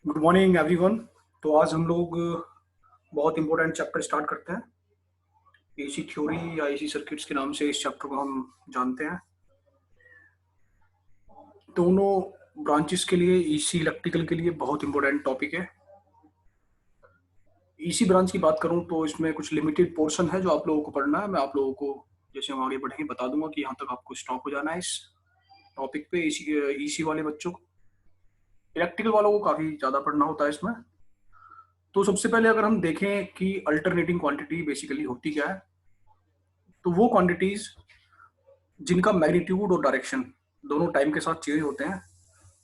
Good morning everyone. तो आज हम लोग बहुत इंपॉर्टेंट चैप्टर स्टार्ट करते हैं। एसी थ्योरी या एसी सर्किट्स के नाम से इस चैप्टर को हम जानते हैं। दोनों ब्रांचेस के लिए, एसी इलेक्ट्रिकल के लिए बहुत इंपॉर्टेंट टॉपिक है। एसी ब्रांच की बात करूं तो इसमें कुछ लिमिटेड पोर्शन है जो आप लोगों को पढ़ना है। मैं आप लोगों को जैसे हम आगे बढ़ेंगे बता दूंगा कि यहाँ तक आपको स्टॉप हो जाना है इस टॉपिक पे। एसी वाले बच्चों को, इलेक्ट्रिकल वालों को काफी ज्यादा पढ़ना होता है इसमें। तो सबसे पहले अगर हम देखें कि अल्टरनेटिंग क्वांटिटी बेसिकली होती क्या है, तो वो क्वांटिटीज जिनका मैग्नीट्यूड और डायरेक्शन दोनों टाइम के साथ चेंज होते हैं,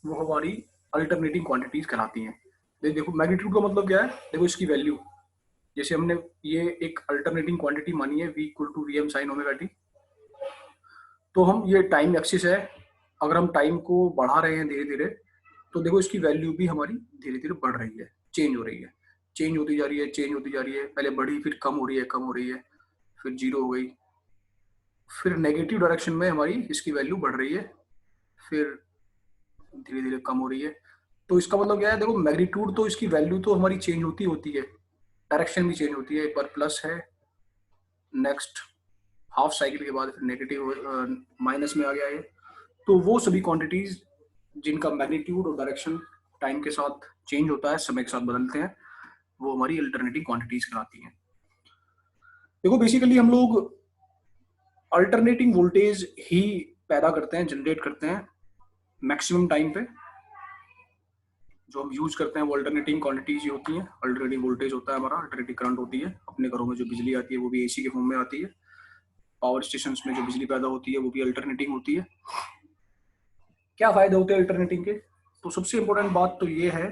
वो हमारी अल्टरनेटिंग क्वांटिटीज कहलाती हैं। देखो मैग्नीट्यूड का मतलब क्या है। देखो इसकी वैल्यू, जैसे हमने ये एक अल्टरनेटिंग क्वांटिटी मानी है v equal to V M sine omega T. तो हम ये टाइम एक्सिस है, अगर हम टाइम को बढ़ा रहे हैं धीरे धीरे, तो देखो इसकी वैल्यू भी हमारी धीरे धीरे बढ़ रही है, चेंज हो रही है, चेंज होती जा रही है, चेंज होती जा रही है। पहले बढ़ी, फिर कम हो रही है, कम हो रही है, फिर जीरो हो गई, फिर नेगेटिव डायरेक्शन में हमारी इसकी वैल्यू बढ़ रही है, फिर धीरे धीरे कम हो रही है। तो इसका मतलब क्या है, देखो मैग्नीट्यूड तो इसकी वैल्यू तो हमारी चेंज होती होती है, डायरेक्शन भी चेंज होती है। एक बार प्लस है, नेक्स्ट हाफ साइकिल के बाद फिर नेगेटिव माइनस में आ गया है। तो वो सभी क्वांटिटीज जिनका मैग्नीट्यूड और डायरेक्शन टाइम के साथ चेंज होता है, समय के साथ बदलते हैं, वो हमारी अल्टरनेटिंग क्वांटिटीज कहलाती हैं। देखो बेसिकली हम लोग अल्टरनेटिंग वोल्टेज ही पैदा करते हैं, जनरेट करते हैं मैक्सिमम टाइम पे। जो हम यूज करते हैं वो अल्टरनेटिंग क्वांटिटीज ही होती हैं। अल्टरनेटिंग वोल्टेज होता है हमारा, अल्टरनेटिंग करंट होती है। अपने घरों में जो बिजली आती है वो भी एसी के फॉर्म में आती है। पावर स्टेशन में जो बिजली पैदा होती है वो भी अल्टरनेटिंग होती है। क्या फायदे होते हैं अल्टरनेटिंग के? तो सबसे इंपॉर्टेंट बात तो ये है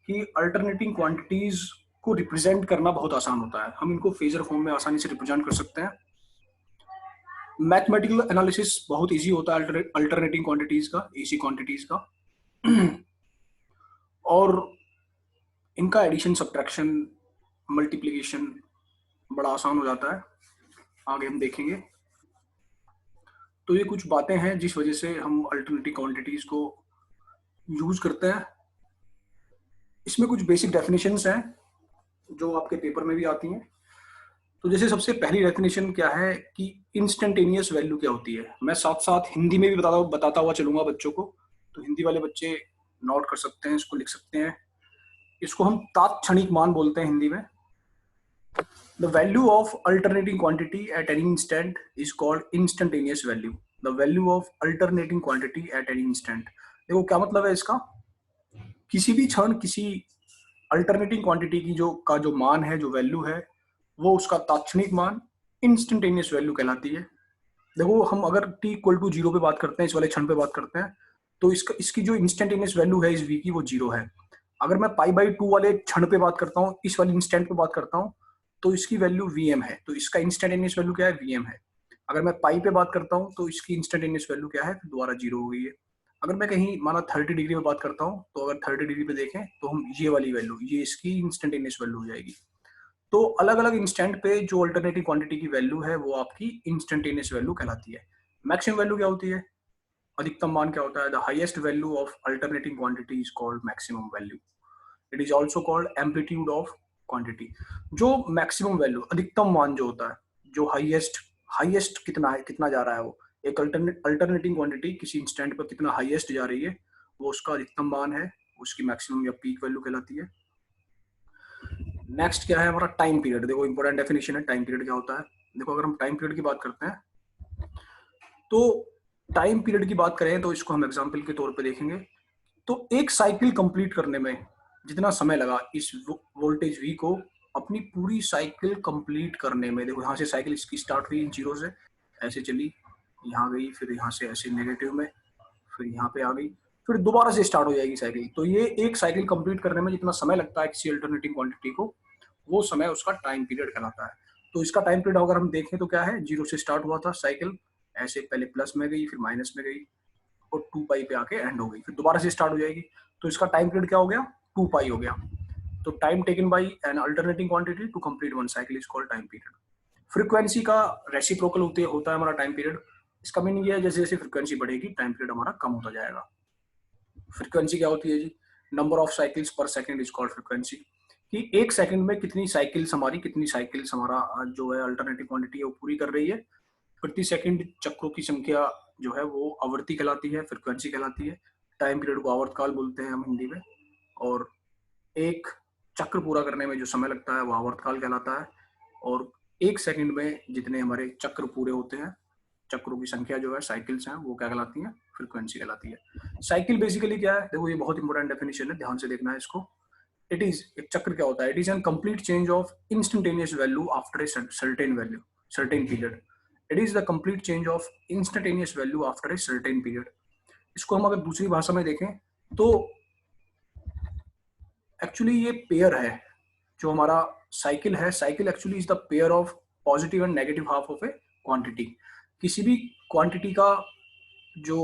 कि अल्टरनेटिंग क्वांटिटीज को रिप्रेजेंट करना बहुत आसान होता है। हम इनको फेजर फॉर्म में आसानी से रिप्रेजेंट कर सकते हैं। मैथमेटिकल एनालिसिस बहुत इजी होता है अल्टरनेटिंग क्वांटिटीज का, एसी क्वांटिटीज का। और इनका एडिशन, सब्ट्रैक्शन, मल्टीप्लिकेशन बड़ा आसान हो जाता है, आगे हम देखेंगे। तो ये कुछ बातें हैं जिस वजह से हम अल्टरनेटिव क्वांटिटीज को यूज करते हैं। इसमें कुछ बेसिक डेफिनेशंस हैं जो आपके पेपर में भी आती हैं। तो जैसे सबसे पहली डेफिनेशन क्या है कि इंस्टेंटेनियस वैल्यू क्या होती है। मैं साथ साथ हिंदी में भी बताता हुआ चलूंगा बच्चों को, तो हिंदी वाले बच्चे नोट कर सकते हैं, इसको लिख सकते हैं। इसको हम तात्क्षणिक मान बोलते हैं हिंदी में। The value of alternating quantity at any instant is called instantaneous value. The value of alternating quantity at any instant. देखो क्या मतलब है इसका। किसी भी क्षण किसी अल्टरनेटिंग क्वांटिटी की जो मान है, जो वैल्यू है, वो उसका तात्क्षणिक मान इंस्टेंटेनियस वैल्यू कहलाती है। देखो हम अगर t इक्वल टू जीरो पे बात करते हैं, इस वाले क्षण पे बात करते हैं, तो इसकी जो इंस्टेंटेनियस वैल्यू है इस v की, वो जीरो है। अगर मैं पाई बाई टू वाले क्षण पे बात करता हूँ, इस वाले इंस्टेंट पे बात करता हूँ, तो इसकी वैल्यू vm है। तो इसका इंस्टेंटेनियस वैल्यू क्या है, vm है। अगर मैं पाई पे बात करता हूँ तो इसकी इंस्टेंटेनियस वैल्यू क्या है, दोबारा जीरो हो गई है। अगर मैं कहीं माना 30 डिग्री में बात करता हूँ, तो अगर 30 डिग्री पे देखें तो हम ये वाली वैल्यू, ये इसकी इंस्टेंटेनियस वैल्यू हो जाएगी। तो अलग अलग इंस्टेंट पे जो अल्टरनेटिव क्वांटिटी की वैल्यू है वो आपकी इंस्टेंटेनियस वैल्यू कहलाती है। मैक्सिमम वैल्यू क्या होती है, अधिकतम मान क्या होता है। The highest value of alternating quantity is called maximum value. It is also called amplitude of quantity. जो मैक्सिमम वैल्यू, अधिकतम मान जो होता है, जो हाईएस्ट, हाईएस्ट कितना है, कितना जा रहा है वो, एक अल्टरनेटिंग क्वांटिटी किसी इंस्टेंट पर कितना हाईएस्ट जा रही है, वो उसका अधिकतम मान है, उसकी मैक्सिमम या पीक वैल्यू कहलाती है। नेक्स्ट क्या है हमारा, टाइम पीरियड। देखो इंपॉर्टेंट डेफिनेशन है टाइम पीरियड क्या होता है। देखो अगर हम टाइम पीरियड की बात करते हैं, तो टाइम पीरियड की बात करें तो इसको हम एग्जांपल के तौर पे देखेंगे। तो एक साइकिल कंप्लीट करने में जितना समय लगा इस वोल्टेज वी को अपनी पूरी साइकिल कंप्लीट करने में, देखो यहाँ से साइकिल इसकी स्टार्ट हुई जीरो से, ऐसे चली, यहाँ गई, फिर यहाँ से ऐसे नेगेटिव में, फिर यहाँ पे आ गई, फिर दोबारा से स्टार्ट हो जाएगी साइकिल। तो ये एक साइकिल कंप्लीट करने में जितना समय लगता है किसी अल्टरनेटिंग क्वांटिटी को, वो समय उसका टाइम पीरियड कहलाता है। तो इसका टाइम पीरियड अगर हम देखें तो क्या है, जीरो से स्टार्ट हुआ था साइकिल, ऐसे पहले प्लस में गई, फिर माइनस में गई, और 2 पाई पे आके एंड हो गई, फिर दोबारा से स्टार्ट हो जाएगी। तो इसका टाइम पीरियड क्या हो गया, 2 पाई हो गया। तो time taken by an alternating quantity to complete one cycle is called time period. Frequency का रेसिप्रोकल होता है हमारा टाइम पीरियड। इसका मीनिंग ये है जैसे जैसे फ्रीक्वेंसी बढ़ेगी टाइम पीरियड हमारा कम होता जाएगा। फ्रीक्वेंसी क्या होती है जी, नंबर ऑफ साइकिल्स पर सेकंड इज कॉल्ड फ्रीक्वेंसी, कि एक सेकंड में कितनी साइकिल्स हमारा जो है अल्टरनेटिव क्वांटिटी है वो पूरी कर रही है। प्रति सेकंड चक्रों की संख्या जो है वो आवर्ती कहलाती है, फ्रीक्वेंसी कहलाती है। टाइम पीरियड को आवर्तकाल बोलते हैं हम हिंदी में। और एक चक्र पूरा करने में जो समय लगता है वो आवर्तकाल कहलाता है। और एक सेकंड में जितने हमारे चक्र पूरे होते हैं, चक्रों की संख्या जो है साइकिल्स हैं, वो क्या कहलाती है, फ्रीक्वेंसी कहलाती है। साइकिल बेसिकली क्या है, देखो ये बहुत इंपॉर्टेंट डेफिनेशन है, ध्यान से देखना है इसको। इट इज, एक चक्र क्या होता है, it is an complete change of instantaneous value after a certain period. It is the complete change of instantaneous value after a certain period. इसको हम अगर दूसरी भाषा में देखें तो एक्चुअली ये पेयर है जो हमारा साइकिल है। Cycle actually is the pair of positive and negative half of A quantity. किसी भी क्वांटिटी का जो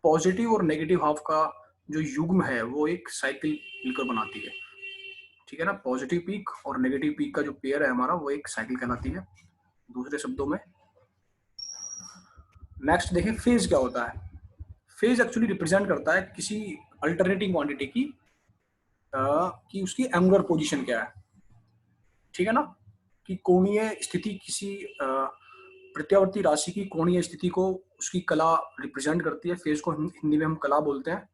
पॉजिटिव और नेगेटिव हाफ का जो युग्म है वो एक साइकिल मिलकर बनाती है, ठीक है ना। पॉजिटिव पीक और नेगेटिव पीक का जो पेयर है हमारा वो एक साइकिल कहलाती है दूसरे शब्दों में। नेक्स्ट देखें, फेज क्या होता है। फेज एक्चुअली रिप्रेजेंट करता है किसी अल्टरनेटिंग क्वांटिटी की उसकी एंगुलर पोजीशन क्या है, ठीक है ना, कि कोणीय स्थिति किसी प्रत्यावर्ती राशि की कोणीय स्थिति को उसकी कला रिप्रेजेंट करती है। फेज को हिंदी में हम कला बोलते हैं।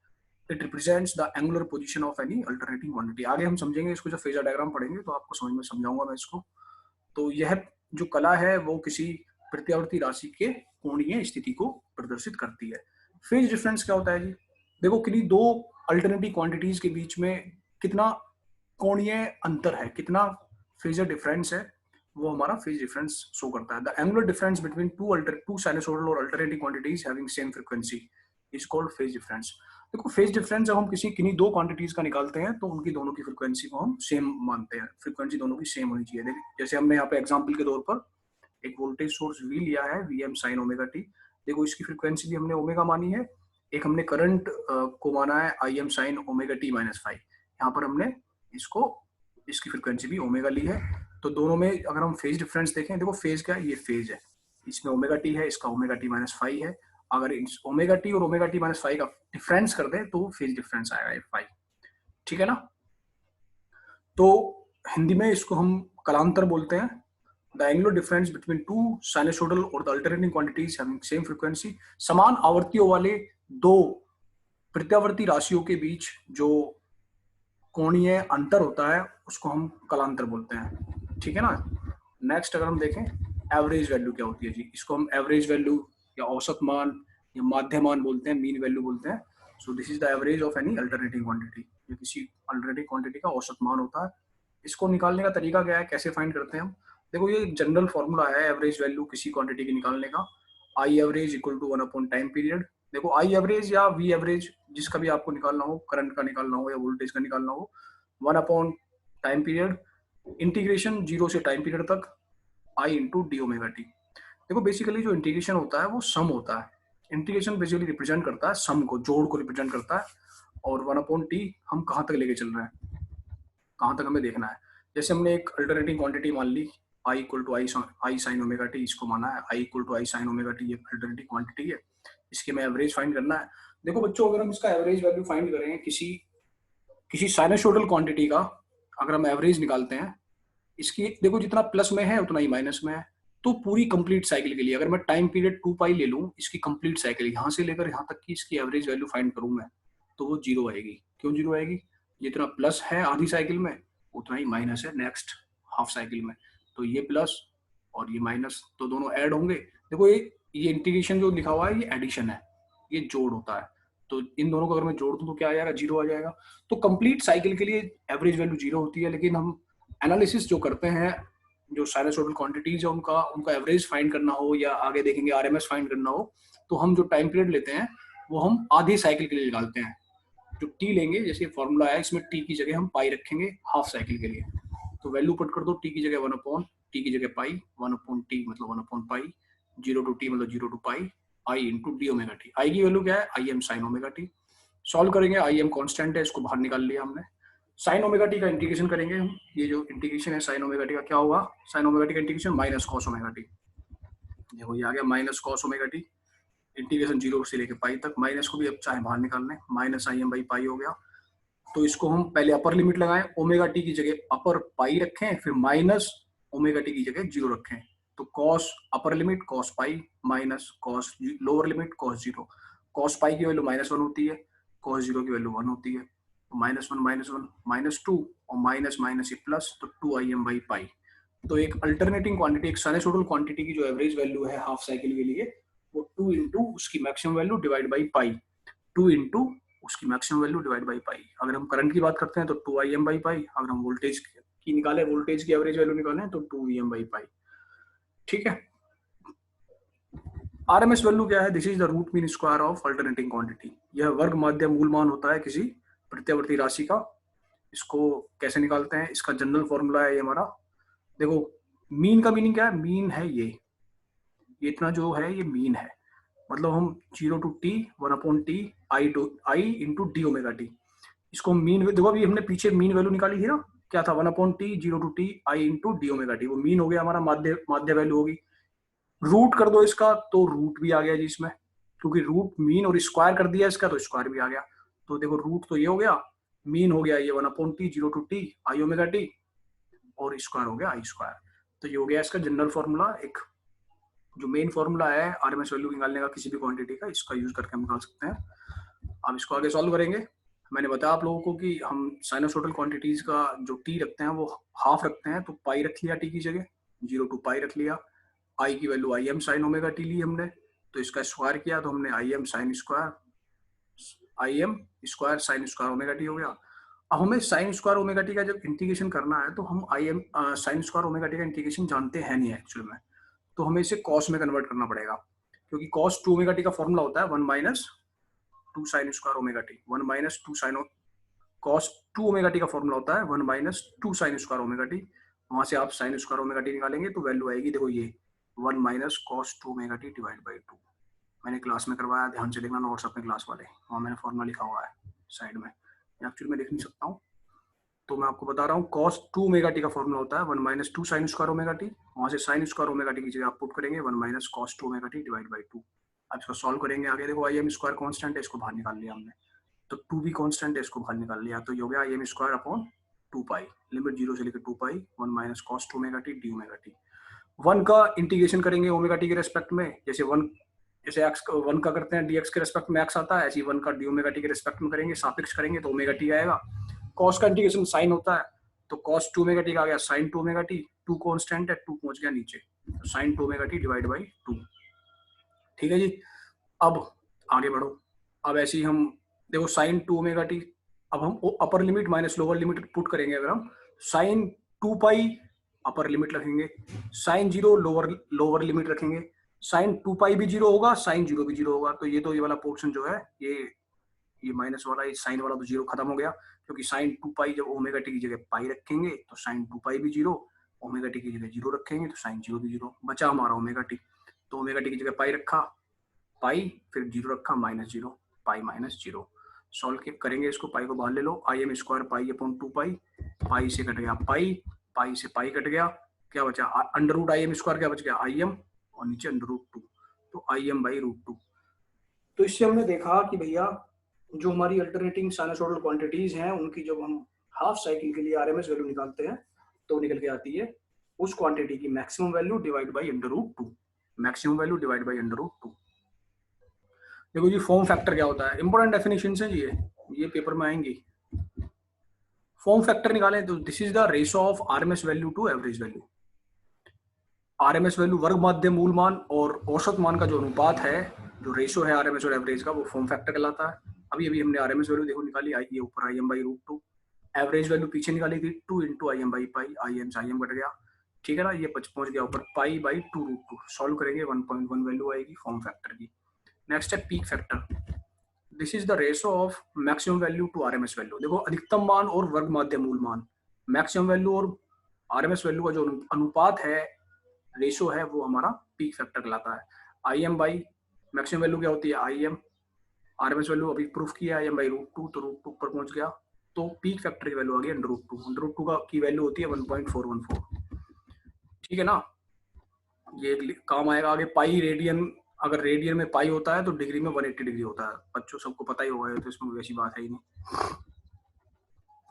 It represents the angular position of any alternating quantity. आगे हम समझेंगे इसको, जब फेजर डायग्राम पढ़ेंगे तो आपको समझ में समझाऊंगा मैं इसको। तो यह जो कला है वो किसी प्रत्यावर्ती राशि के कोणीय स्थिति को प्रदर्शित करती है। फेज डिफरेंस क्या होता है जी, देखो किन्हीं दो अल्टरनेटिव क्वांटिटीज के बीच में कितना कोणीय अंतर है, कितना फेजर डिफरेंस है, वो हमारा फेज डिफरेंस शो करता है। The angular difference between two sinusoidal or alternative quantities having same frequency is called phase difference. देखो फेज डिफरेंस जब हम किन्हीं दो क्वांटिटीज का निकालते हैं तो उनकी दोनों की फ्रीक्वेंसी को हम सेम मानते हैं। फ्रीक्वेंसी दोनों की सेम होनी चाहिए। जैसे हमने यहाँ पे एग्जांपल के तौर पर एक वोल्टेज सोर्स वी लिया है, वीएम साइन ओमेगा टी। देखो इसकी फ्रीक्वेंसी भी हमने ओमेगा मानी है। एक हमने करंट को माना है I M sine omega T minus five. यहाँ पर हमने इसकी फ्रीक्वेंसी भी ओमेगा ली है। तो दोनों में अगर हम फेज डिफरेंस देखें, देखो फेज क्या है, ये फेज है, इसमें ओमेगा टी है, इसका ओमेगा टी माइनस फाइव है। अगर ओमेगा टी और ओमेगा टी माइनस फाइव का डिफरेंस कर दें तो फेज डिफरेंस आएगा ये फाइव, ठीक है ना। तो हिंदी में इसको हम कलांतर बोलते हैं। The angular difference between two sinusoidal or the alternating quantities having same frequency. समान आवर्तियों वाले दो प्रत्यावर्ती राशियों के बीच जो कोणीय अंतर होता है उसको हम कलांतर बोलते हैं, ठीक है ना। नेक्स्ट अगर हम देखें एवरेज वैल्यू क्या होती है जी, इसको हम एवरेज वैल्यू या औसत मान या माध्य मान बोलते हैं, मीन वैल्यू बोलते हैं। सो this is the average of any alternative quantity. ये किसी अल्टरनेटिव क्वांटिटी का औसत मान होता है। इसको निकालने का तरीका क्या है, कैसे फाइंड करते हैं हम। देखो ये जनरल फॉर्मूला है एवरेज वैल्यू किसी क्वांटिटी की निकालने का। I average equal to 1 upon time period. देखो आई एवरेज या वी एवरेज जिसका भी आपको निकालना हो, करंट का निकालना हो या वोल्टेज का निकालना हो, 1 अपॉन टाइम पीरियड, इंटीग्रेशन 0 से टाइम पीरियड तक, आई इंटू डी ओमेगा टी। देखो बेसिकली जो इंटीग्रेशन होता है वो सम होता है। इंटीग्रेशन बेसिकली रिप्रेजेंट करता है सम को, जोड़ को रिप्रेजेंट करता है। और 1 अपॉन टी हम कहाँ तक लेके चल रहे हैं, कहाँ तक हमें देखना है। जैसे हमने एक अल्टरनेटिव क्वांटिटी मान ली I equal to I sine omega T, इसको माना है I equal to I sine omega T, एक अल्टरनेटिव क्वांटिटी है, इसके में एवरेज फाइंड करना है। देखो बच्चों अगर हम इसका एवरेज वैल्यू फाइंड करें किसी साइनसोइडल क्वांटिटी का, अगर हम एवरेज निकालते हैं इसकी, देखो जितना प्लस में है उतना ही माइनस में है। तो पूरी कंप्लीट साइकिल के लिए अगर मैं टाइम पीरियड 2 पाई ले लूं, इसकी कंप्लीट साइकिल यहाँ से लेकर यहाँ तक की इसकी एवरेज वैल्यू फाइंड करूं मैं, तो वो जीरो आएगी। क्यों जीरो आएगी, जितना प्लस है आधी साइकिल में उतना ही माइनस है नेक्स्ट हाफ साइकिल में। तो ये प्लस और ये माइनस तो दोनों ऐड होंगे। देखो ये इंटीग्रेशन जो लिखा हुआ है ये एडिशन है, ये जोड़ होता है। तो इन दोनों को अगर मैं जोड़ दूं तो क्या आ जाएगा, जीरो आ जाएगा। तो कंप्लीट साइकिल के लिए एवरेज वैल्यू जीरो होती है। लेकिन हम एनालिसिस जो करते हैं, जो साइनसोइडल क्वांटिटीज है उनका एवरेज फाइंड करना हो या आगे देखेंगे आरएमएस फाइंड करना हो, तो हम जो टाइम पीरियड लेते हैं वो हम आधी साइकिल के लिए निकालते हैं। जो टी लेंगे, जैसे फॉर्मूला है इसमें टी की जगह हम पाई रखेंगे हाफ साइकिल के लिए। तो वैल्यू पुट कर दो, टी की जगह 1 अपॉन टी की जगह पाई, 1 अपॉन टी मतलब 1 अपॉन पाई, 0 टू टी मतलब 0 to pi, I into D omega T. I की वैल्यू क्या है, I M sine omega T. Solve करेंगे, आई एम कॉन्स्टेंट है, इसको बाहर निकाल लिया हमने। साइन ओमेगा टी का इंटीग्रेशन करेंगे हम, ये जो इंटीग्रेशन है साइन ओमेगा टी का क्या होगा, साइन ओमेगा टी का integration minus cos omega T. देखो ये आ गया minus cos omega T. Integration 0 से लेके पाई तक, माइनस को भी अब चाहे बाहर निकाल लें, माइनस आई एम बाई पाई हो गया। तो इसको हम पहले अपर लिमिट लगाएं, ओमेगा टी की जगह अपर पाई रखें, फिर माइनस ओमेगा टी की जगह 0 रखें। तो cos upper limit cos pi minus cos lower limit cos 0। Cos pi की वैल्यू -1 होती है, कॉस 0 की वैल्यू 1 होती है। तो -1 -2 और माइनस माइनस प्लस, तो 2im बाई पाई। तो एक अल्टरनेटिंग क्वांटिटी, एक साइनसोइडल क्वांटिटी की जो एवरेज वैल्यू है हाफ साइकिल के लिए, वो 2 इंटू उसकी maximum value divide by pi, 2 into उसकी maximum value divide by pi. अगर हम करंट की बात करते हैं तो 2im बाई पाई, अगर हम वोल्टेज की निकाले, वोल्टेज की एवरेज वैल्यू निकालें तो 2vm बाई पाई। ठीक है। आरएमएस वैल्यू क्या है? This is the root mean square of alternating quantity. यह वर्ग माध्य मूल मान होता है किसी प्रत्यावर्ती राशि का। इसको कैसे निकालते हैं? इसका जनरल फॉर्मूला है ये हमारा। देखो, मीन का मीनिंग क्या है? मीन है ये इतना जो है ये मीन है, मतलब हम 0 to T 1/t I into D omega T, इसको मीन। देखो अभी हमने पीछे मीन वैल्यू निकाली थी ना, क्या था? 1/t 0 to T I into D omega T, वो मीन हो गया हमारा, माध्य वैल्यू होगी। रूट कर दो इसका तो रूट भी आ गया जी इसमें, क्योंकि रूट मीन और स्क्वायर कर दिया इसका तो स्क्वायर भी आ गया। तो देखो रूट तो ये हो गया, मीन हो गया ये 1/t 0 to T I omega T, और स्क्वायर हो गया आई स्क्वायर। तो ये हो गया इसका जनरल फॉर्मूला। एक जो मेन फॉर्मूला है आरएमएस वैल्यू निकालने का किसी भी क्वांटिटी का, इसका यूज करके हम निकाल सकते हैं। अब इसको आगे सॉल्व करेंगे। मैंने बताया आप लोगों को कि हम साइनसोइडल क्वांटिटीज का जो टी रखते हैं वो हाफ रखते हैं, तो पाई रख लिया टी की जगह, 0 टू पाई रख लिया। आई की value I M sine omega T ली हमने, तो इसका स्क्वायर किया तो हमने I M sine square, I M square sine square omega T हो गया। अब हमें साइन स्क्वायर ओमेगा टी का जब इंटीग्रेशन करना है तो हम आई M sine square omega T का इंटीग्रेशन जानते हैं नहीं एक्चुअल में, तो हमें इसे कॉस में कन्वर्ट करना पड़ेगा, क्योंकि कॉस 2 ओमेगा टी का फॉर्मूला होता है 1 minus 2 sign square omega T. 1 minus 2 sine cos 2 omega T का फॉर्मूला होता है 1 minus 2 sign square omega T. वहां से आप साइन स्क्वायर ओमेगा टी निकालेंगे तो वैल्यू आएगी, देखो ये 1 minus cos 2 omega T divide by 2। मैंने क्लास में करवाया, ध्यान से देखना नोट्स अपने क्लास वाले, वहाँ मैंने फॉर्मूला लिखा हुआ है साइड में, एक्चुअली मैं लिख नहीं सकता हूँ तो मैं आपको बता रहा हूँ। कॉस 2 ओमेगा टी का फॉर्मूला होता है 1 minus 2 sign square omega T. वहाँ से साइन स्क्वायर ओमेगा टी की जगह आप पुट करेंगे 1 minus cos 2 omega T divide by 2। अब इसको सॉल्व करेंगे आगे। देखो आई एम स्क्वायर कॉन्स्टेंट है, इसको बाहर निकाल लिया हमने, तो 2 भी कॉन्स्टेंट है, इसको बाहर निकाल लिया, तो ये हो गया आई एम स्क्वायर अपॉन 2 पाई, लिमिट 0 से लेकर 2 पाई 1 minus cos 2 omega T D omega T. 1 का इंटीग्रेशन करेंगे ओमेगा टी के रेस्पेक्ट में, जैसे 1 जैसे एक्स 1 का करते हैं dx के रेस्पेक्ट में एक्स आता है, ऐसे ही 1 का डी ओमेगा टी के रेस्पेक्ट में करेंगे, सापेक्ष करेंगे तो ओमेगा टी आएगा। कॉस का इंटीग्रेशन साइन होता है, तो कॉस 2 ओमेगा टी का आ गया साइन 2 ओमेगा टी, 2 कांस्टेंट है 2 पहुंच गया नीचे, तो sine 2 omega T divide by 2। ठीक है जी। अब आगे बढ़ो। अब ऐसे ही हम देखो साइन 2 ओमेगा टी, अब हम upper limit minus lower limit put करेंगे। अगर हम साइन 2 पाई अपर लिमिट रखेंगे, साइन 0 लोअर लिमिट रखेंगे, साइन 2 पाई भी 0 होगा, साइन 0 भी 0 होगा, तो ये वाला पोर्शन जो है ये माइनस वाला, ये साइन वाला तो 0 खत्म हो गया, क्योंकि साइन 2 पाई जब ओमेगा टी की जगह पाई रखेंगे तो साइन 2 पाई भी 0, ओमेगा टी की जगह 0 रखेंगे तो साइन 0 भी 0, बचा हमारा ओमेगा टी। तो ओमेगा टी की जगह पाई रखा, पाई फिर 0 रखा, -0 पाई -0। सॉल्व करेंगे इसको, पाई को बाहर ले लो, I M square pi upon 2 pi, pi से कट गया पाई, पाई से पाई कट गया, क्या बचा? Under root I M square, क्या बच गया? आई एम, और नीचे अंडर रूट 2, तो आई एम बाई रूट 2। तो इससे हमने देखा कि भैया जो हमारी अल्टरनेटिंग साइनसोइडल क्वांटिटीज हैं उनकी जब हम हाफ साइकिल के लिए आरएमएस वैल्यू निकालते हैं तो निकल के आती है उस क्वांटिटी की maximum value divide by under root 2, maximum value divide by under root 2। देखो जी फॉर्म फैक्टर क्या होता है, इंपॉर्टेंट डेफिनेशन है जी, ये पेपर में आएंगी। फॉर्म फैक्टर निकालें तो this is the ratio of RMS value to average value. RMS value वर्ग माध्य मूल मान और औसत मान का जो अनुपात है, जो रेशो है आरएमएस और एवरेज का, वो फॉर्म फैक्टर कहलाता है। अभी हमने आरएमएस वैल्यू देखो निकाली, आई ये ऊपर I M by root 2, average value पीछे निकाली थी 2 into I M by pi, I M से आई एम कट गया, ठीक है ना, ये पहुंच गया ऊपर पाई बाई 2 रूट 2। सॉल्व करेंगे 1.1 वैल्यू आएगी फॉर्म फैक्टर की। नेक्स्ट है peak factor, this is the ratio of maximum value to RMS value. देखो अधिकतम मान और वर्ग माध्य मूल मान, मैक्सिमम वैल्यू और आरएमएस वैल्यू का जो अनुपात है, रेशो है, वो हमारा पीक फैक्टर कहलाता है। I M by maximum value क्या होती है? आई एम, आरएमएस वैल्यू अभी प्रूफ किया आई एम बाई रूट 2, तो रूट 2 पर पहुंच गया, तो पीक फैक्टर की वैल्यू आ गई अंडर रूट 2। अंडर रूट 2 की वैल्यू होती है 1.414, ठीक है ना। ये काम आएगा आगे, पाई रेडियन अगर रेडियन में पाई होता है तो डिग्री में 180 डिग्री होता है, बच्चों सबको पता ही होगा, तो इसमें वैसी बात है ही नहीं।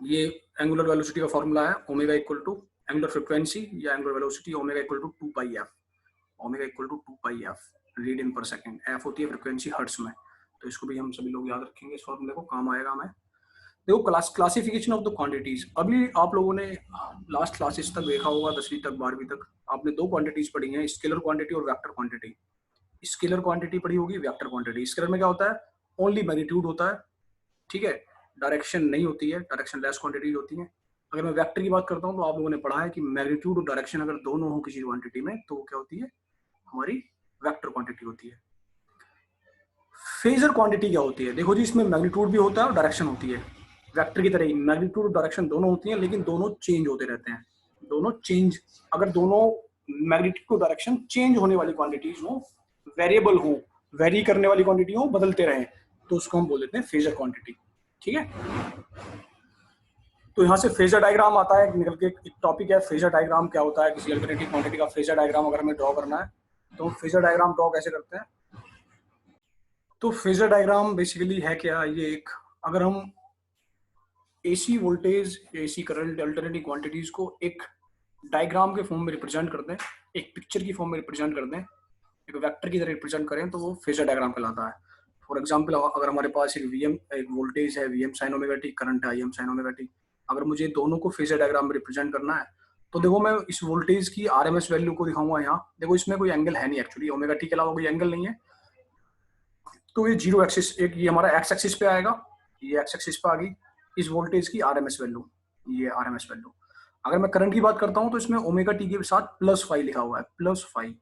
ये एंगुलर वेलोसिटी का फॉर्मूला है, omega equal to angular frequency या angular velocity, omega equal to 2 pi F, omega equal to 2 pi F radian per second, F होती है फ्रिक्वेंसी हर्ट्ज में, तो इसको भी हम सभी लोग याद रखेंगे, इस फॉर्मूले को काम आएगा हमें। देखो क्लासिफिकेशन ऑफ द क्वांटिटीज, अभी आप लोगों ने लास्ट क्लासेस तक देखा होगा, 10वीं तक 12वीं तक आपने दो क्वांटिटीज पढ़ी हैं, स्केलर क्वांटिटी और वेक्टर क्वांटिटी। स्केलर क्वांटिटी पढ़ी होगी, वेक्टर क्वांटिटी। स्केलर में क्या होता है, ओनली मैग्नीट्यूड होता है, ठीक है, डायरेक्शन नहीं होती है, डायरेक्शन लेस क्वांटिटीज होती है। अगर मैं वेक्टर की बात करता हूँ तो आप लोगों ने पढ़ा है कि मैग्नीट्यूड और डायरेक्शन अगर दोनों हो किसी क्वांटिटी में तो क्या होती है, हमारी वेक्टर क्वांटिटी होती है। फेजर क्वांटिटी क्या होती है, देखो जी, इसमें मैग्नीट्यूड भी होता है और डायरेक्शन होती है, वेक्टर की तरह ही मैग्नीट्यूड और डायरेक्शन दोनों होती हैं, लेकिन दोनों चेंज होते रहते हैं, दोनों चेंज, अगर दोनों मैग्नीट्यूड और डायरेक्शन चेंज होने वाली क्वांटिटीज हो, वेरिएबल हो, वेरी करने वाली क्वांटिटी हो, बदलते रहें, तो उसको हम बोल देते हैं फेजर क्वांटिटी, ठीक है। तो यहाँ से फेजर डायग्राम आता है निकल के, एक टॉपिक है फेजर डायग्राम क्या होता है, किसी अल्टरनेटिव क्वांटिटी का फेजर डायग्राम अगर हमें ड्रॉ करना है तो फेजर डायग्राम ड्रॉ कैसे करते हैं। तो फेजर डायग्राम बेसिकली है क्या, ये एक, अगर हम AC voltage, AC current, alternative quantities को एक डायग्राम के फॉर्म में रिप्रेजेंट करते हैं, एक पिक्चर की फॉर्म में रिप्रेजेंट करते हैं, एक वेक्टर की तरह रिप्रेजेंट करें तो वो फेजर डायग्राम कहलाता है। फॉर एग्जांपल, अगर हमारे पास एक वीएम, एक वोल्टेज है VM sign omega T, current है आईएम साइन ओमेगा टी, अगर मुझे दोनों को फेजर डायग्राम में रिप्रेजेंट करना है तो देखो मैं इस वोल्टेज की आरएमएस वैल्यू को दिखाऊंगा यहाँ, देखो इसमें कोई एंगल है नहीं एक्चुअली, ओमेगा टी के अलावा कोई एंगल नहीं है, तो ये जीरो एक्सिस, एक ये हमारा एक्स एक्सिस पे आएगा, ये एक्स एक्सिस पे आ गई इस वोल्टेज की आरएमएस वैल्यू, ये आरएमएस वैल्यू। अगर मैं करंट की बात करता हूँ तो इसमें ओमेगा टी के साथ प्लस फाइव लिखा हुआ है, प्लस फाइव,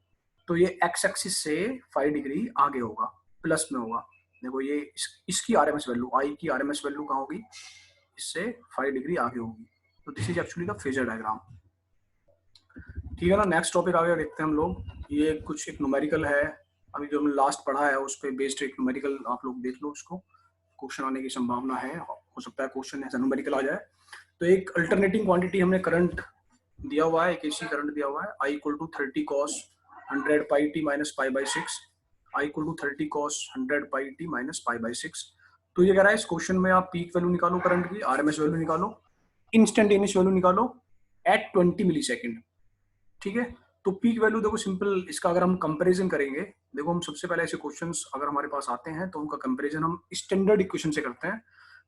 तो ये एक्स एक्सिस से 5 डिग्री आगे होगा, प्लस में होगा। देखो ये इसकी आरएमएस वैल्यू, आई की आरएमएस वैल्यू कहाँ होगी, इससे 5 डिग्री आगे होगी, तो this is actually the phasor diagram, ठीक है ना। नेक्स्ट टॉपिक आगे देखते हैं हम लोग, ये कुछ एक न्यूमेरिकल है, अभी जो हमने लास्ट पढ़ा है उस पर बेस्ड एक न्यूमेरिकल, आप लोग देख लो उसको, क्वेश्चन आने की संभावना है, हो सकता है क्वेश्चन ऐसा न्यूमेरिकल आ जाए। तो एक अल्टरनेटिंग क्वांटिटी हमने करंट दिया हुआ है, एक एसी करंट दिया हुआ है, I equal to 30 cos 100 pi T minus pi by 6, I equal to 30 cos 100 pi T minus pi by 6। तो ये कह रहा है इस क्वेश्चन में आप पीक वैल्यू निकालो करंट की, आरएमएस वैल्यू निकालो, इंस्टेंटेनियस वैल्यू निकालो एट 20 मिली सेकेंड, ठीक है। तो पीक वैल्यू देखो सिंपल, इसका अगर हम कंपैरिजन करेंगे, देखो हम सबसे पहले ऐसे क्वेश्चंस अगर हमारे पास आते हैं तो उनका कंपैरिजन हम स्टैंडर्ड इक्वेशन से करते हैं।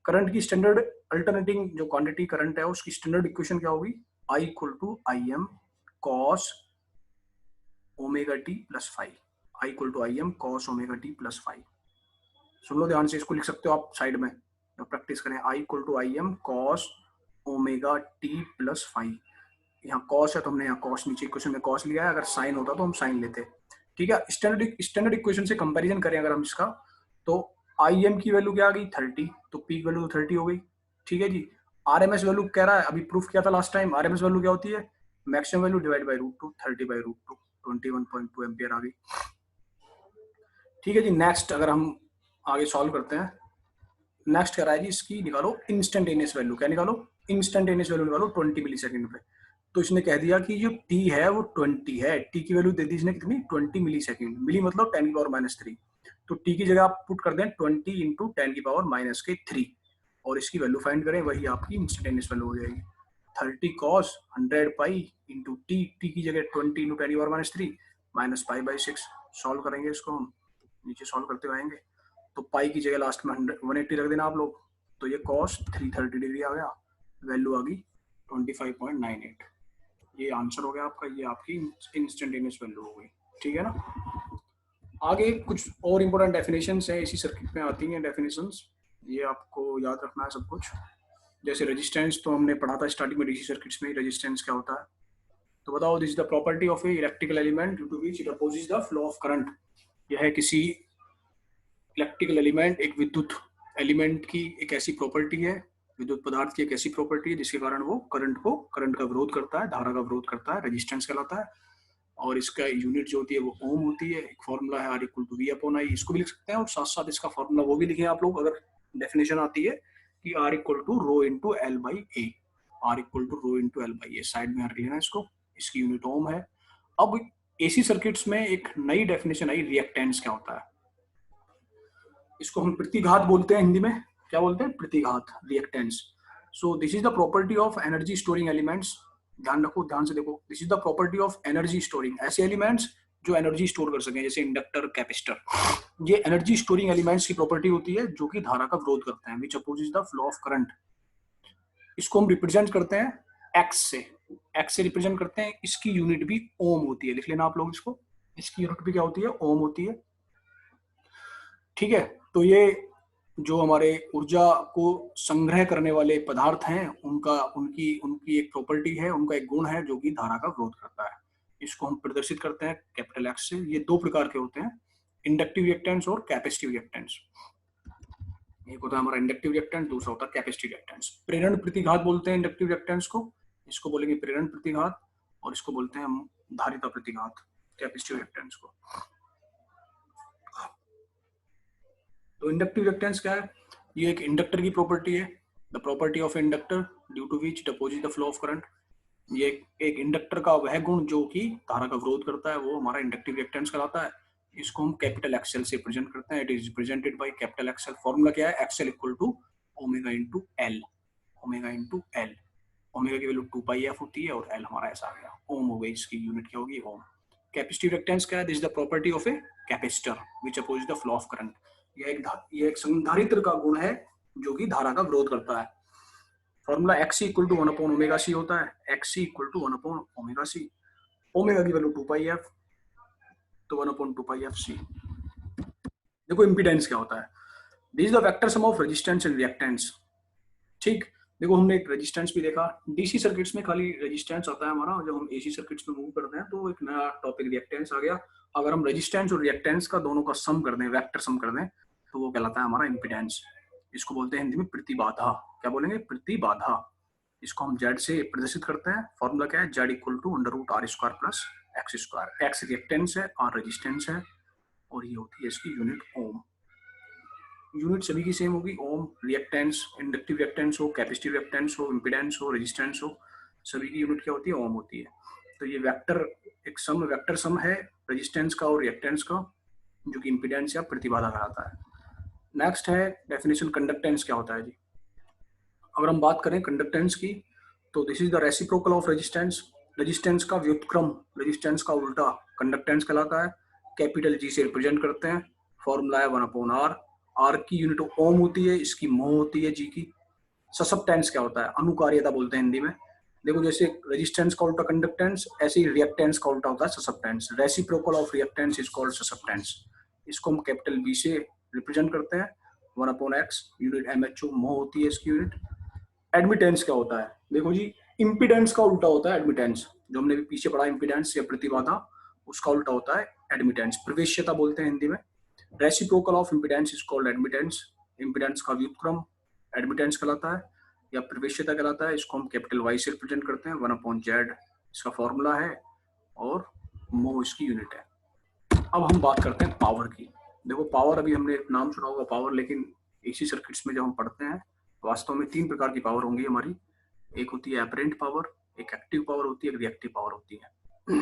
करंट की स्टैंडर्ड, अल्टरनेटिंग जो क्वांटिटी करंट है उसकी स्टैंडर्ड इक्वेशन क्या होगी, I equal to I M cos omega T plus five, I equal to I M cos omega T plus five. सुन लो ध्यान से, इसको लिख सकते हो आप साइड में, तो प्रैक्टिस करें, I equal to I M cos omega T plus five, यहाँ कॉस है तो हमने यहाँ कॉस, नीचे इक्वेशन में कॉस लिया है, अगर साइन होता तो हम साइन लेते, ठीक है। स्टैंडर्ड इक्वेशन से कंपैरिजन करें अगर हम इसका, तो आई एम की वैल्यू क्या आ गई 30, तो पीक वैल्यू तो 30 हो गई, ठीक है जी। आरएमएस वैल्यू कह रहा है, अभी प्रूफ किया था लास्ट टाइम, आरएमएस वैल्यू क्या होती है, maximum value divide by root two, 30 by root two, 21.2 ampere आ गई, ठीक है जी। नेक्स्ट अगर हम आगे सॉल्व करते हैं, नेक्स्ट कह रहा है जी इसकी निकालो इंस्टेंटेनियस वैल्यू, क्या निकालो, इंस्टेंटेनियस वैल्यू निकालो 20 मिली सेकेंड पे। तो इसने कह दिया कि जो टी है वो 20 है, टी की वैल्यू दे दी इसने कितनी, 20 मिली सेकेंड, मिली मतलब 10 की पावर माइनस 3, तो टी की जगह आप पुट कर दें 20 इंटू 10 की पावर माइनस के 3 और इसकी वैल्यू फाइंड करें, वही आपकी इंस्टेंटेनियस वैल्यू हो जाएगी, 30 cos 100 pi into T, T की जगह 20 इंटू 10 की power minus 3 minus pi by 6। Solve करेंगे इसको हम, नीचे सॉल्व करते हुए आएंगे, तो पाई की जगह लास्ट में 180 रख देना आप लोग, तो ये cos 330 डिग्री आ गया, वैल्यू आ गई 25.98, ये आंसर हो गया आपका, ये आपकी इंस्टेंटेनियस वैल्यू हो गई, ठीक है ना। आगे कुछ और इंपॉर्टेंट डेफिनेशंस है, इसी सर्किट में आती हैं डेफिनेशंस, ये आपको याद रखना है सब कुछ। जैसे रेजिस्टेंस तो हमने पढ़ा था स्टार्टिंग में डीसी सर्किट्स में, रेजिस्टेंस क्या होता है, तो बताओ, this is the property of a electrical element due to which it opposes the flow of current. यह है किसी इलेक्ट्रिकल एलिमेंट, एक विद्युत एलिमेंट की एक ऐसी प्रॉपर्टी है, विद्युत पदार्थ की एक ऐसी प्रॉपर्टी है जिसके कारण वो करंट का विरोध करता है, धारा का विरोध करता है, रेजिस्टेंस कहलाता है। और इसका यूनिट जो होती है वो ओम होती है, एक फॉर्मूला है R equal to V upon I, इसको भी लिख सकते हैं और साथ साथ इसका फॉर्मूला वो भी लिखे आप लोग, अगर डेफिनेशन आती है कि R equal to rho into L by A, R equal to rho into L by A, side में रख लेना इसको, इसकी यूनिट ओम है। अब एसी सर्किट्स में एक नई डेफिनेशन आई, रिएक्टेंस क्या होता है। इसको हम प्रतिघात बोलते हैं हिंदी में, क्या बोलते हैं, प्रतिघात, reactance. So this is the property of energy storing elements. ध्यान रखो, ध्यान से देखो, this is the property of energy storing, ऐसे एलिमेंट्स जो एनर्जी स्टोर कर सकें, जैसे इंडक्टर, कैपेसिटर। ये एनर्जी स्टोरिंग एलिमेंट्स की प्रॉपर्टी होती है जो कि धारा का विरोध करते हैं, which opposes the flow of current. इसको हम रिप्रेजेंट करते हैं एक्स से, एक्स से रिप्रेजेंट करते हैं। इसकी यूनिट भी ओम होती है, लिख लेना आप लोग इसको, इसकी यूनिट भी क्या होती है, ओम होती है। ठीक है, तो ये जो हमारे ऊर्जा को संग्रह करने वाले पदार्थ हैं, उनका उनकी उनकी एक प्रॉपर्टी है, उनका एक गुण है जो कि धारा का विरोध करता है। इसको हम प्रदर्शित करते हैं कैपिटल एक्स से। ये दो प्रकार के होते हैं, इंडक्टिव रिएक्टेंस और कैपेसिटिव रिएक्टेंस। एक होता है हमारा इंडक्टिव रिएक्टेंस, दूसरा होता है कैपेसिटिव रिएक्टेंस। प्रेरण प्रतिघात बोलते हैं इंडक्टिव रिएक्टेंस को, इसको बोलेंगे प्रेरण प्रतिघात, और इसको बोलते हैं हम धारिता प्रतिघात, कैपेसिटिव रिएक्टेंस को। तो इंडक्टिव रिएक्टेंस क्या है, ये एक इंडक्टर की प्रॉपर्टी है, the property of inductor due to which it opposes the flow of current. ये एक इंडक्टर का वह गुण जो कि धारा का विरोध करता है, वो हमारा इंडक्टिव रिएक्टेंस कहलाता है। इसको हम कैपिटल एक्सएल से प्रेजेंट करते हैं, it is represented by capital XL. Formula क्या है, XL equal to omega into L, omega into L. Omega की वैल्यू 2 पाई एफ होती है और एल हमारा ऐसा आ गया, ओम हो गई, इसकी यूनिट क्या होगी, ओम। कैपेसिटिव रिएक्टेंस क्या है, this is the property of a capacitor which opposes the flow of current. ये एक संधारित्र का गुण है जो कि धारा का विरोध करता है। Formula X equal to 1 upon omega C होता है, X equal to 1 upon omega C. Omega की वैल्यू 2 पाई एफ, तो 1 अपॉन 2 पाई एफ सी। देखो इंपीडेंस क्या होता है, this is the vector sum of resistance and reactance. ठीक, देखो हमने एक रेजिस्टेंस भी देखा, डीसी सर्किट्स में खाली रेजिस्टेंस आता है हमारा, जब हम एसी सर्किट्स में मूव करते हैं तो एक नया टॉपिक रिएक्टेंस आ गया। अगर हम रेजिस्टेंस और रिएक्टेंस का दोनों का सम कर दें, वेक्टर सम कर दें, तो वो कहलाता है हमारा इंपीडेंस। इसको बोलते हैं हिंदी में प्रतिबाधा, क्या बोलेंगे, प्रतिबाधा। इसको हम जेड से प्रदर्शित करते हैं, फॉर्मूला क्या है, Z equal to under root R square plus X square. X reactance है, आर रेजिस्टेंस है, और ये होती है इसकी यूनिट ओम। यूनिट सभी की सेम होगी, ओम। रिएक्टेंस, इंडक्टिव रिएक्टेंस हो, कैपेसिटिव रिएक्टेंस हो, इंपीडेंस हो, रेजिस्टेंस हो, सभी की यूनिट क्या होती है, ओम होती है। तो ये वेक्टर एक सम, वेक्टर सम है रेजिस्टेंस का और रिएक्टेंस का, जो कि इंपीडेंस या प्रतिबाधा कहलाता है। नेक्स्ट है डेफिनेशन, कंडक्टेंस क्या होता है जी। अगर हम बात करें कंडक्टेंस की, तो this is the reciprocal of resistance. Resistance का व्युत्क्रम, रेजिस्टेंस का उल्टा कंडक्टेंस कहलाता है। कैपिटल जी से रिप्रेजेंट करते हैं, फॉर्मूला है 1 अपॉन आर। आर की यूनिट ओम होती है, इसकी मोह होती है जी की। ससप्टेंस क्या होता है, अनुकार्यता बोलते हैं हिंदी में। देखो जैसे रेजिस्टेंस का उल्टा कंडक्टेंस, ऐसे ही रिएक्टेंस का उल्टा होता है susceptance. Reciprocal of reactance is called susceptance. इसको हम कैपिटल बी से रिप्रेजेंट करते हैं, 1 upon X, unit M H O, mho होती है इसकी यूनिट। एडमिटेंस क्या होता है, देखो जी, इंपीडेंस का उल्टा होता है एडमिटेंस, जो हमने भी पीछे पढ़ा इंपीडेंस या प्रतिबाधा, उसका उल्टा होता है एडमिटेंस। प्रवेश्यता बोलते हैं हिंदी में। Reciprocal of impedance is called admittance. Impedance का व्युत्क्रम एडमिटेंस कहलाता है या प्रवेश्यता कहलाता है। इसको हम कैपिटल वाई से रिप्रेजेंट करते हैं, 1 अपॉन जेड इसका फॉर्मूला है, और मो इसकी यूनिट है। अब हम बात करते हैं पावर की। देखो पावर, अभी हमने नाम सुना होगा पावर, लेकिन एसी सर्किट्स में जब हम पढ़ते हैं, वास्तव में 3 प्रकार की पावर होंगी हमारी। एक होती है एपरेंट पावर, एक एक्टिव पावर होती है, एक रिएक्टिव पावर होती है।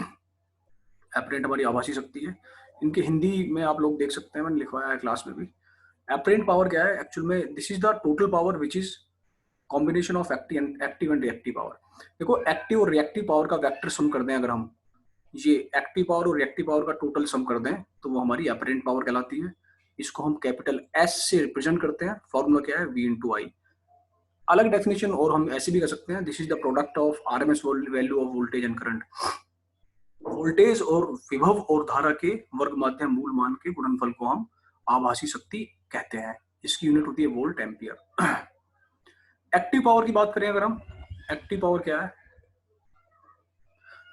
एपरेंट हमारी आभासी शक्ति है, इनके हिंदी में आप लोग देख सकते हैं, मैंने लिखवाया है क्लास में भी। एपरेंट पावर क्या है, एक्चुअल में this is the total power which is combination of active and reactive power. देखो एक्टिव और रिएक्टिव पावर का वेक्टर सम कर दें अगर हम, ये एक्टिव पावर और रिएक्टिव पावर का टोटल सम कर दें, तो वो हमारी एपरेंट पावर कहलाती है। इसको हम कैपिटल एस से रिप्रेजेंट करते हैं, फॉर्मूला क्या है, वी इंटू आई। अलग डेफिनेशन और हम ऐसे भी कर सकते हैं, this is the product of RMS value of voltage and current. Voltage और विभव और धारा के वर्ग माध्य मूल मान के गुणनफल को हम आभासी शक्ति कहते हैं। इसकी यूनिट होती है वोल्ट एम्पियर। एक्टिव पावर की बात करें अगर हम, एक्टिव पावर क्या है,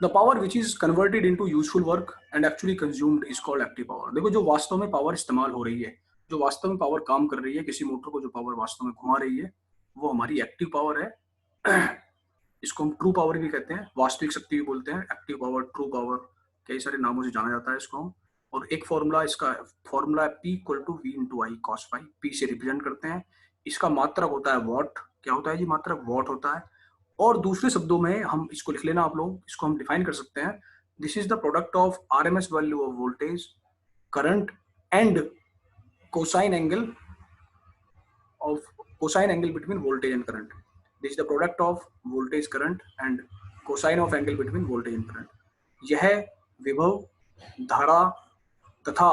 the power which is converted into useful work and actually consumed is called active power. देखो जो वास्तव में पावर इस्तेमाल हो रही है, जो वास्तव में पावर काम कर रही है, किसी मोटर को जो पावर वास्तव में घुमा रही है, वो हमारी एक्टिव पावर है। इसको हम ट्रू पावर भी कहते हैं, वास्तविक शक्ति भी बोलते हैं। एक्टिव पावर, ट्रू पावर, कई सारे नामों से जाना जाता है इसको हम। और एक फॉर्मूला, इसका फॉर्मूला है P equal to V into I cos phi. P से रिप्रेजेंट करते हैं, इसका मात्रक होता है वॉट। क्या होता है जी, मात्रक वॉट होता है। और दूसरे शब्दों में हम इसको लिख लेना आप लोग, इसको हम डिफाइन कर सकते हैं, this is the product of RMS value of voltage, current and cosine angle between voltage and current. This is the product of voltage, current and cosine of angle between voltage and current. यह विभव, धारा तथा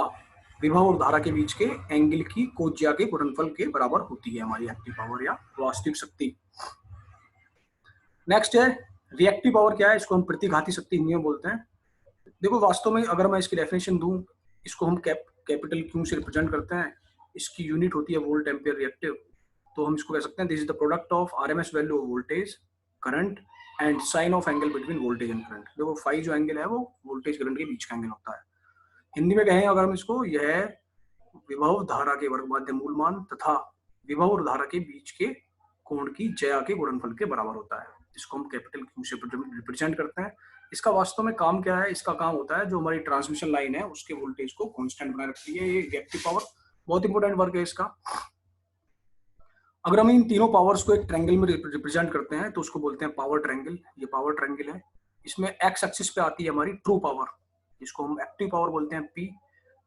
विभव और धारा के बीच के angle की कोज्या के गुणनफल के बराबर होती है हमारी एक्टिव पावर या वास्तविक शक्ति। नेक्स्ट है रिएक्टिव पावर। क्या है? इसको हम प्रतिघाती शक्ति हिंदी में बोलते हैं। देखो वास्तव में अगर मैं इसकी डेफिनेशन दूं, इसको हम कैपिटल क्यू से रिप्रेजेंट करते हैं, इसकी यूनिट होती है वोल्ट एम्पियर रिएक्टिव। तो हम इसको कह सकते हैं this is the product of RMS value of voltage, current and sine of angle between voltage and current. देखो फाई जो एंगल है वो वोल्टेज करंट के बीच का एंगल होता है। हिंदी में कहें अगर हम इसको, यह विभव धारा के वर्ग माध्य मूलमान तथा विभव और धारा के बीच के कोण की जया के गुणनफल के बराबर होता है। इसको हम कैपिटल क्यू से रिप्रेजेंट करते हैं। इसका वास्तव में काम क्या है? इसका काम होता है जो हमारी ट्रांसमिशन लाइन है उसके वोल्टेज को कांस्टेंट बनाए रखती है। ये रिएक्टिव पावर बहुत इंपॉर्टेंट वर्क है इसका। अगर हम इन तीनों पावर्स को एक ट्रायंगल में रिप्रेजेंट करते हैं तो उसको बोलते हैं पावर ट्रायंगल। ये पावर ट्रायंगल है, इसमें एक्स एक्सिस पे आती है हमारी ट्रू पावर, जिसको हम एक्टिव पावर बोलते हैं P।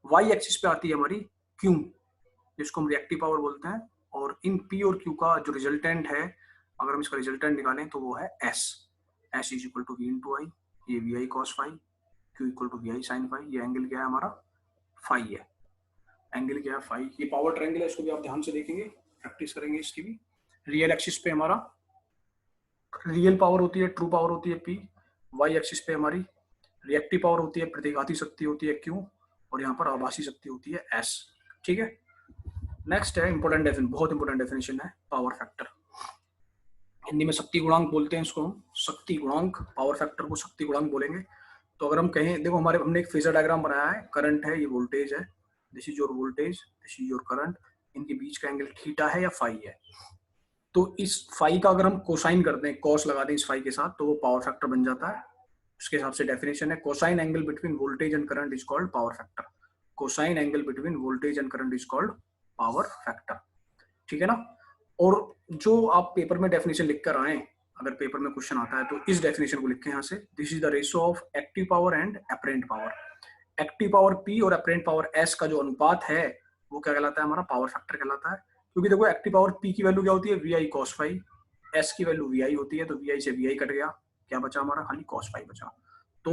वाई एक्सिस पे आती है हमारी Q, जिसको हम रिएक्टिव पावर बोलते हैं। और इन P और Q का जो रिजल्टेंट है, अगर हम इसका रिजल्टेंट निकालें तो वो है S। S is equal to V into I, ये VI cos phi, Q equal to VI sin phi. ये एंगल क्या है हमारा? फाई है। एंगल क्या है? फाई। ये पावर ट्रायंगल है, इसको भी आप ध्यान से देखेंगे, प्रैक्टिस करेंगे इसकी भी। रियल एक्सिस पे हमारा रियल पावर होती है, ट्रू पावर होती है P। वाई एक्सिस पे हमारी रिएक्टिव पावर होती है, प्रतिघाती शक्ति होती है Q, और यहाँ पर आभासी शक्ति होती है S। ठीक है। नेक्स्ट है इंपॉर्टेंट डेफिनेशन, बहुत इंपॉर्टेंट डेफिनेशन है पावर फैक्टर। हिंदी में शक्ति गुणांक बोलते हैं इसको हम, शक्ति गुणांक। पावर फैक्टर को शक्ति गुणांक बोलेंगे। तो अगर हम कहें, देखो हमने एक फेजर डायग्राम बनाया है, करंट है, ये वोल्टेज है, this is your voltage, this is your current, इनके बीच का एंगल थीटा है या फाई है। तो इस फाई का अगर हम कोसाइन करते हैं, कॉस लगा दें इस फाई के साथ, तो वो पावर फैक्टर बन जाता है। उसके हिसाब से डेफिनेशन है, cosine angle between voltage and current is called power factor. Cosine angle between voltage and current is called power factor. ठीक है ना। और जो आप पेपर में डेफिनेशन लिख कर आए, अगर पेपर में क्वेश्चन आता है तो इस डेफिनेशन को लिखें यहाँ से, this is the ratio of active power and apparent power. Active power P और अपरेंट पावर S का जो अनुपात है वो क्या कहलाता है? हमारा पावर फैक्टर कहलाता है। क्योंकि देखो एक्टिव पावर P की वैल्यू क्या होती है? VI cos phi. S की वैल्यू VI होती है, तो VI से VI कट गया, क्या बचा हमारा? खाली cos फाई बचा। तो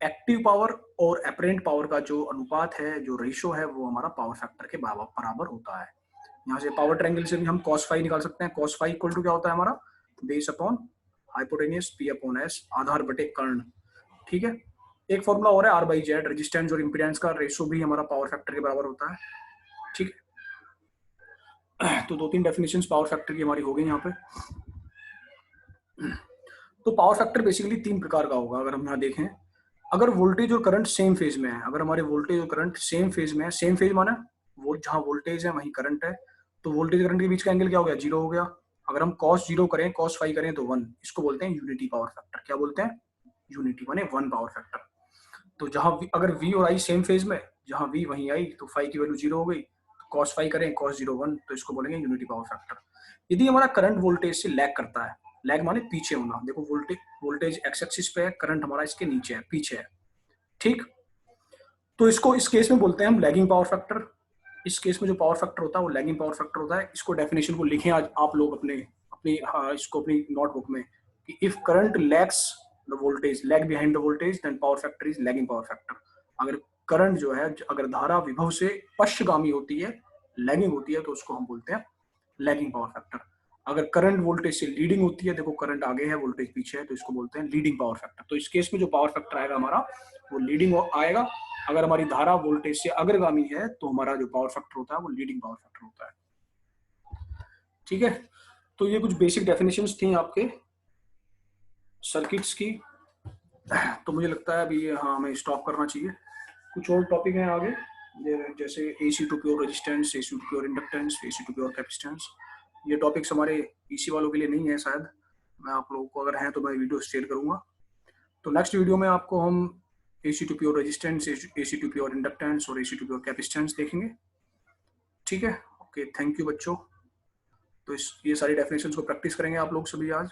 एक्टिव पावर और अपरेंट पावर का जो अनुपात है, जो रेशियो है, वो हमारा पावर फैक्टर के बराबर होता है। यहाँ से पावर ट्रायंगल से भी हम cos फाई निकाल सकते हैं। cos फाई इक्वल टू क्या होता है हमारा? Base upon hypotenuse P upon S, आधार बटे कर्ण। ठीक है। एक फॉर्मूला और है R/Z, रेजिस्टेंस और इंपीडेंस का रेशियो भी हमारा पावर फैक्टर के बराबर होता है। ठीक है। तो 2-3 डेफिनेशंस पावर फैक्टर की हमारी हो गई यहाँ पे। तो पावर फैक्टर बेसिकली 3 प्रकार का होगा। अगर हम यहाँ देखें, अगर वोल्टेज और करंट सेम फेज में है, अगर हमारे वोल्टेज और करंट सेम फेज में है, सेम फेज माना वो जहाँ वोल्टेज है वहीं करंट है, तो वोल्टेज करंट के बीच का एंगल क्या हो गया? 0 हो गया। अगर हम cos 0 करें, cos फाई करें तो 1। इसको बोलते हैं यूनिटी पावर फैक्टर। क्या बोलते हैं? यूनिटी माने 1 पावर फैक्टर। तो जहां अगर V और I सेम फेज में, जहां V वहीं आई, तो फाई की वैल्यू 0 हो गई। तो cos फाई करें, cos 0 1, तो इसको बोलेंगे यूनिटी पावर फैक्टर। यदि हमारा करंट वोल्टेज से लैग करता है, लैग माने पीछे होना, देखो वोल्टेज एक्स एक्सिस पे है, करंट हमारा इसके नीचे है, पीछे है। ठीक। तो इसको इस केस में बोलते हैं हम लैगिंग पावर फैक्टर। इस केस में जो पावर फैक्टर होता है वो लैगिंग पावर फैक्टर होता है। इसको डेफिनेशन को लिखें आज आप लोग इसको अपनी नोटबुक में, कि if current lags the voltage, lag behind the voltage, then power factor is lagging power factor. अगर करंट जो है, अगर धारा विभव से पश्चगामी होती है, लैगिंग होती है, तो उसको हम बोलते हैं लैगिंग पावर फैक्टर। अगर करंट वोल्टेज से लीडिंग होती है, देखो करंट आगे है, वोल्टेज पीछे है, तो इसको बोलते हैं लीडिंग पावर फैक्टर। तो इस केस में जो पावर फैक्टर आएगा हमारा, वो लीडिंग आएगा। अगर हमारी धारा वोल्टेज से अग्रगामी है, तो हमारा जो पावर फैक्टर होता है वो लीडिंग पावर फैक्टर होता है। ठीक है। तो ये कुछ बेसिक डेफिनेशंस थी आपके सर्किट्स की। तो मुझे लगता है अभी हाँ हमें स्टॉप करना चाहिए। कुछ और टॉपिक हैं आगे, जैसे AC to pure resistance, AC to pure inductance, AC to pure capacitance. ये टॉपिक्स हमारे EC वालों के लिए नहीं है शायद, मैं आप लोगों को अगर हैं तो मैं वीडियो शेयर करूंगा। तो नेक्स्ट वीडियो में आपको हम AC to pure resistance, AC to pure inductance और AC टू प्योर कैपेसिटेंस देखेंगे। ठीक है। ओके, थैंक यू बच्चों। तो ये सारी डेफिनेशंस को प्रैक्टिस करेंगे आप लोग सभी आज।